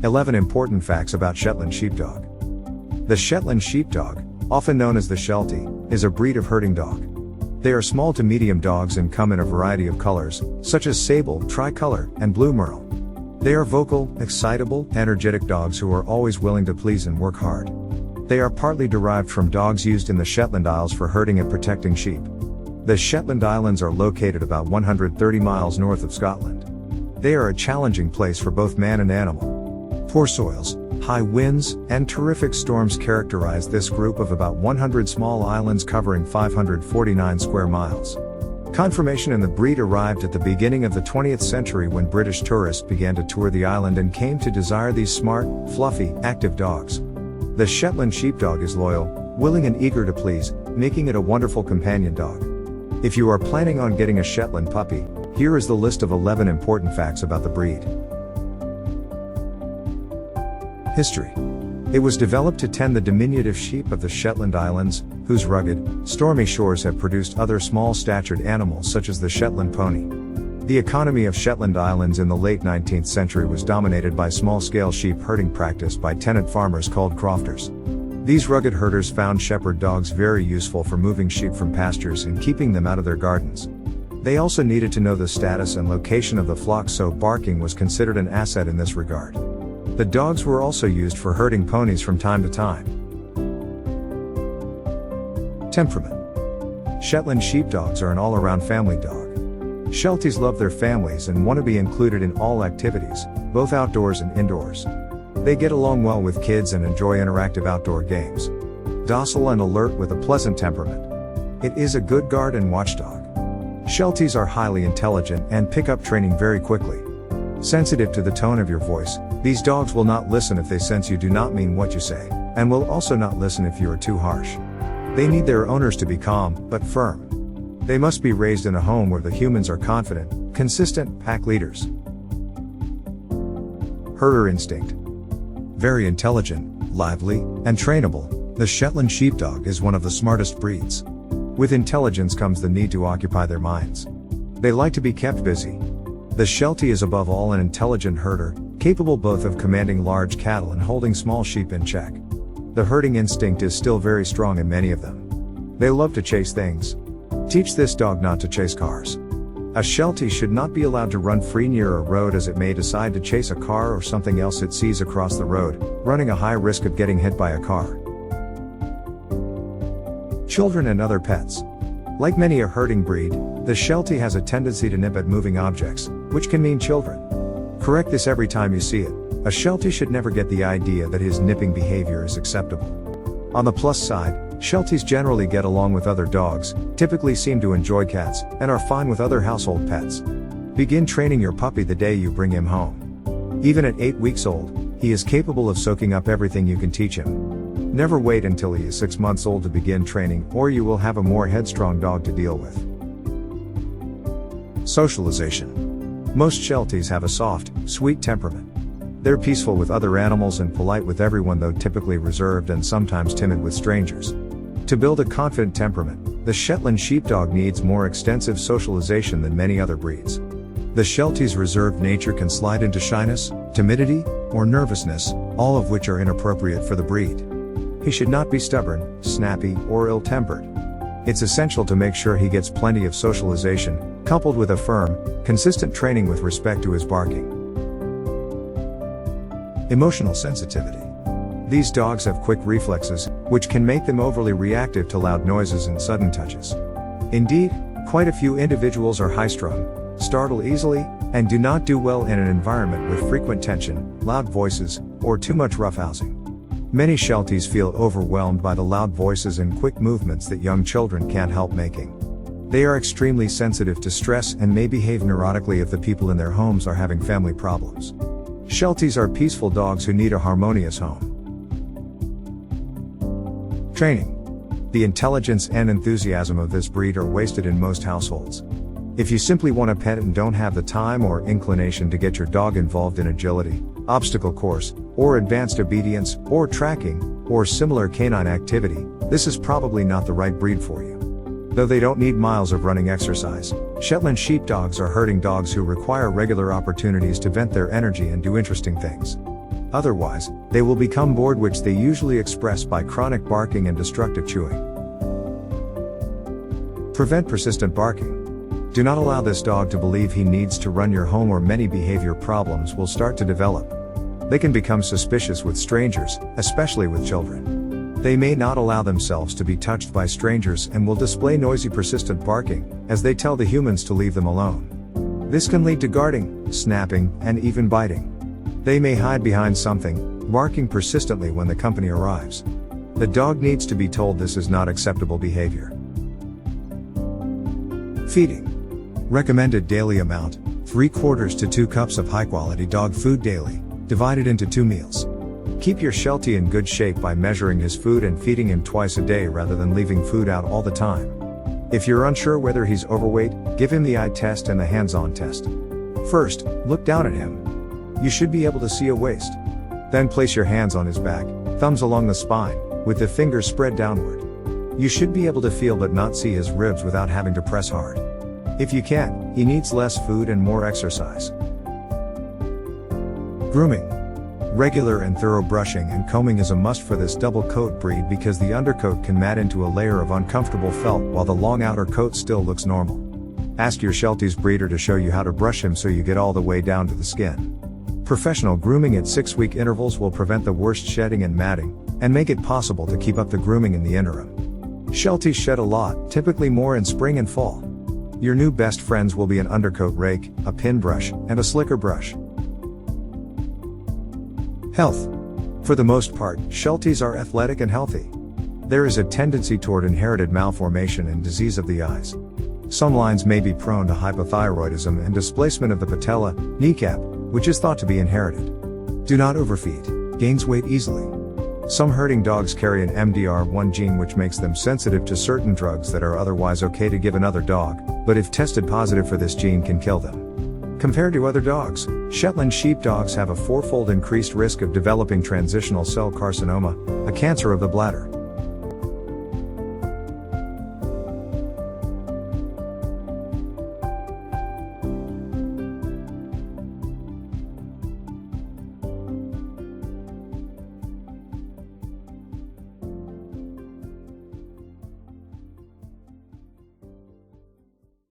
11 important facts about Shetland Sheepdog. The Shetland Sheepdog, often known as the Sheltie, is a breed of herding dog. They are small to medium dogs and come in a variety of colors, such as sable, tricolor, and blue merle. They are vocal, excitable, energetic dogs who are always willing to please and work hard. They are partly derived from dogs used in the Shetland Isles for herding and protecting sheep. The Shetland Islands are located about 130 miles north of Scotland. They are a challenging place for both man and animal. Poor soils, high winds, and terrific storms characterize this group of about 100 small islands covering 549 square miles. Confirmation in the breed arrived at the beginning of the 20th century when British tourists began to tour the island and came to desire these smart, fluffy, active dogs. The Shetland Sheepdog is loyal, willing and eager to please, making it a wonderful companion dog. If you are planning on getting a Shetland puppy, here is the list of 11 important facts about the breed. History. It was developed to tend the diminutive sheep of the Shetland Islands, whose rugged, stormy shores have produced other small-statured animals such as the Shetland pony. The economy of Shetland Islands in the late 19th century was dominated by small-scale sheep herding practiced by tenant farmers called crofters. These rugged herders found shepherd dogs very useful for moving sheep from pastures and keeping them out of their gardens. They also needed to know the status and location of the flock, so barking was considered an asset in this regard. The dogs were also used for herding ponies from time to time. Temperament. Shetland Sheepdogs are an all-around family dog. Shelties love their families and want to be included in all activities, both outdoors and indoors. They get along well with kids and enjoy interactive outdoor games. Docile and alert with a pleasant temperament. It is a good guard and watchdog. Shelties are highly intelligent and pick up training very quickly. Sensitive to the tone of your voice, these dogs will not listen if they sense you do not mean what you say, and will also not listen if you are too harsh. They need their owners to be calm, but firm. They must be raised in a home where the humans are confident, consistent pack leaders. Herder instinct. Very intelligent, lively, and trainable, the Shetland Sheepdog is one of the smartest breeds. With intelligence comes the need to occupy their minds. They like to be kept busy. The Sheltie is above all an intelligent herder, capable both of commanding large cattle and holding small sheep in check. The herding instinct is still very strong in many of them. They love to chase things. Teach this dog not to chase cars. A Sheltie should not be allowed to run free near a road, as it may decide to chase a car or something else it sees across the road, running a high risk of getting hit by a car. Children and other pets. Like many a herding breed, the Sheltie has a tendency to nip at moving objects, which can mean children. Correct this every time you see it. A Sheltie should never get the idea that his nipping behavior is acceptable. On the plus side, Shelties generally get along with other dogs, typically seem to enjoy cats, and are fine with other household pets. Begin training your puppy the day you bring him home. Even at 8 weeks old, he is capable of soaking up everything you can teach him. Never wait until he is 6 months old to begin training, or you will have a more headstrong dog to deal with. Socialization. Most Shelties have a soft, sweet temperament. They're peaceful with other animals and polite with everyone, though typically reserved and sometimes timid with strangers. To build a confident temperament, the Shetland Sheepdog needs more extensive socialization than many other breeds. The Sheltie's reserved nature can slide into shyness, timidity, or nervousness, all of which are inappropriate for the breed. He should not be stubborn, snappy, or ill-tempered. It's essential to make sure he gets plenty of socialization, coupled with a firm, consistent training with respect to his barking. Emotional sensitivity. These dogs have quick reflexes, which can make them overly reactive to loud noises and sudden touches. Indeed, quite a few individuals are high-strung, startle easily, and do not do well in an environment with frequent tension, loud voices, or too much roughhousing. Many Shelties feel overwhelmed by the loud voices and quick movements that young children can't help making. They are extremely sensitive to stress and may behave neurotically if the people in their homes are having family problems. Shelties are peaceful dogs who need a harmonious home. Training. The intelligence and enthusiasm of this breed are wasted in most households. If you simply want a pet and don't have the time or inclination to get your dog involved in agility, obstacle course, or advanced obedience, or tracking, or similar canine activity, this is probably not the right breed for you. Though they don't need miles of running exercise, Shetland Sheepdogs are herding dogs who require regular opportunities to vent their energy and do interesting things. Otherwise, they will become bored, which they usually express by chronic barking and destructive chewing. Prevent persistent barking. Do not allow this dog to believe he needs to run your home, or many behavior problems will start to develop. They can become suspicious with strangers, especially with children. They may not allow themselves to be touched by strangers and will display noisy persistent barking, as they tell the humans to leave them alone. This can lead to guarding, snapping, and even biting. They may hide behind something, barking persistently when the company arrives. The dog needs to be told this is not acceptable behavior. Feeding. Recommended daily amount, 3/4 to 2 cups of high-quality dog food daily, divided into 2 meals. Keep your Sheltie in good shape by measuring his food and feeding him twice a day rather than leaving food out all the time. If you're unsure whether he's overweight, give him the eye test and the hands-on test. First, look down at him. You should be able to see a waist. Then place your hands on his back, thumbs along the spine, with the fingers spread downward. You should be able to feel but not see his ribs without having to press hard. If you can't, he needs less food and more exercise. Grooming. Regular and thorough brushing and combing is a must for this double coat breed, because the undercoat can mat into a layer of uncomfortable felt while the long outer coat still looks normal. Ask your Sheltie's breeder to show you how to brush him so you get all the way down to the skin. Professional grooming at 6-week intervals will prevent the worst shedding and matting, and make it possible to keep up the grooming in the interim. Shelties shed a lot, typically more in spring and fall. Your new best friends will be an undercoat rake, a pin brush, and a slicker brush. Health. For the most part, Shelties are athletic and healthy. There is a tendency toward inherited malformation and disease of the eyes. Some lines may be prone to hypothyroidism and displacement of the patella, kneecap, which is thought to be inherited. Do not overfeed. Gains weight easily. Some herding dogs carry an MDR1 gene, which makes them sensitive to certain drugs that are otherwise okay to give another dog, but if tested positive for this gene can kill them. Compared to other dogs, Shetland Sheepdogs have a 4-fold increased risk of developing transitional cell carcinoma, a cancer of the bladder.